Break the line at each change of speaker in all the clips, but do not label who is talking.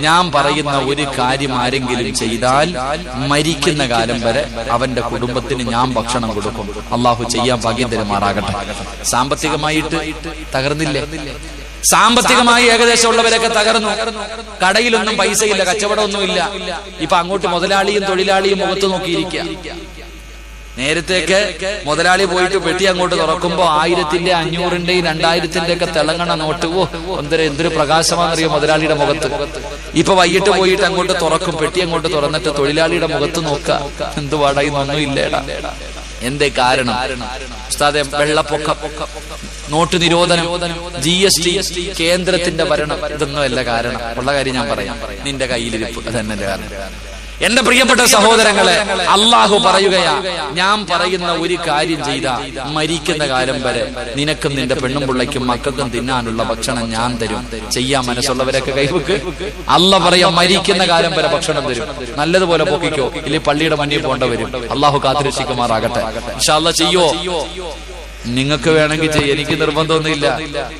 ഞാൻ പറയുന്ന ഒരു കാര്യം ആരെങ്കിലും ചെയ്താൽ മരിക്കുന്ന കാലം വരെ അവന്റെ കുടുംബത്തിന് ഞാൻ ഭക്ഷണം കൊടുക്കും. അള്ളാഹു ചെയ്യാൻ ഭാഗ്യം തരുമാറാകട്ടെ. സാമ്പത്തികമായിട്ട് തകർന്നില്ലേ? സാമ്പത്തികമായി ഏകദേശം ഉള്ളവരൊക്കെ തകർന്നു. കടയിലൊന്നും പൈസയില്ല, കച്ചവടമൊന്നുമില്ല. ഇപ്പൊ അങ്ങോട്ട് മുതലാളിയും തൊഴിലാളിയും മുഖത്ത് നോക്കിയിരിക്കുക. നേരത്തെയൊക്കെ മുതലാളി പോയിട്ട് പെട്ടി അങ്ങോട്ട് തുറക്കുമ്പോ 1000-ന്റെ 500-ന്റെയും 2000-ന്റെ ഒക്കെ തിളങ്ങണ നോട്ട് എന്തൊരു പ്രകാശമാണെന്നറിയോ മുതലാളിയുടെ മുഖത്ത്. ഇപ്പൊ വൈകിട്ട് പോയിട്ട് അങ്ങോട്ട് തുറക്കും, പെട്ടി അങ്ങോട്ട് തുറന്നിട്ട് തൊഴിലാളിയുടെ മുഖത്ത് നോക്കുക, എന്ത് വാടകയൊന്നും ഇല്ലേടാ. എന്തേ കാരണം? ഉസ്താദെ, വെള്ളപ്പൊക്കം, നോട്ട് നിരോധനം, GST, കേന്ദ്രത്തിന്റെ ഭരണം, ഇതൊന്നും അല്ല കാരണം. ഉള്ള കാര്യം ഞാൻ പറയാം, നിന്റെ കയ്യിലിരിപ്പ് അതന്നെ കാരണം. എന്റെ പ്രിയപ്പെട്ട സഹോദരങ്ങളെ, അള്ളാഹു പറയുകയാ, ഞാൻ പറയുന്ന ഒരു കാര്യം ചെയ്താ മരിക്കുന്ന കാലം വരെ നിനക്കും നിന്റെ പെണ്ണും പിള്ളയ്ക്കും മക്കൾക്കും തിന്നാനുള്ള ഭക്ഷണം ഞാൻ തരും. ചെയ്യാൻ മനസ്സുള്ളവരൊക്കെ കൈവക്ക്. അള്ളാഹ് പറയാം, മരിക്കുന്ന കാലം വരെ ഭക്ഷണം തരും. നല്ലതുപോലെ പൊക്കിക്കോ, ഇല്ലേ പള്ളിയുടെ മുന്നിൽ പോകേണ്ട വരും. അള്ളാഹു കാത്തിരക്ഷിക്കുമാറാകട്ടെ. ഇൻഷാ അല്ലാഹ് ചെയ്യോ? നിങ്ങൾക്ക് വേണമെങ്കിൽ ചെയ്യും, എനിക്ക് നിർബന്ധമൊന്നുമില്ല.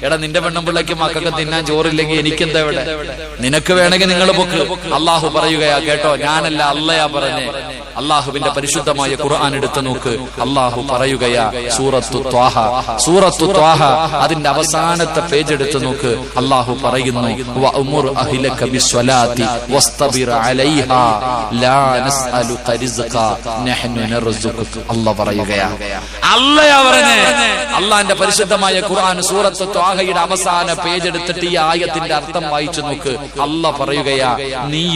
എടാ, നിന്റെ പെണ്ണും പിള്ളയ്ക്ക് മക്കൾക്ക് തിന്നാൻ ചോറില്ലെങ്കിൽ എനിക്കെന്താ ഇവിടെ? നിനക്ക് വേണമെങ്കിൽ നിങ്ങൾ പൊക്ക്. അള്ളാഹു പറയുകയാ, കേട്ടോ, ഞാനല്ല അള്ളയാ പറഞ്ഞേ. അള്ളാഹുവിന്റെ പരിശുദ്ധമായ ഖുർആൻ എടുത്തു നോക്ക്. അള്ളാഹു പറയുകയാ, സൂറത്തു ത്വാഹ അതിന്റെ അവസാനത്തെ പേജ് എടുത്തു നോക്ക്. അള്ളാഹു പറയുന്നു, വഅ്മുർ അഹ്ലക ബിസ്സലാത്തി വസ്തബിർ അലൈഹാ ലാ നസ്അലുക റിസ്ഖ നഹ്നു നർസുഖുക. അല്ലാഹു പറയുകയാ, അള്ളയാ പറഞ്ഞേ. അള്ളാന്റെ പരിശുദ്ധമായ ഖുർആൻ സൂറത്ത് ത്വാഹയുടെ അവസാന പേജ് എടുത്തിട്ട് ഈ ആയത്തിന്റെ അർത്ഥം വായിച്ചു നോക്ക്. അള്ളാഹ് പറയുകയാ, നീ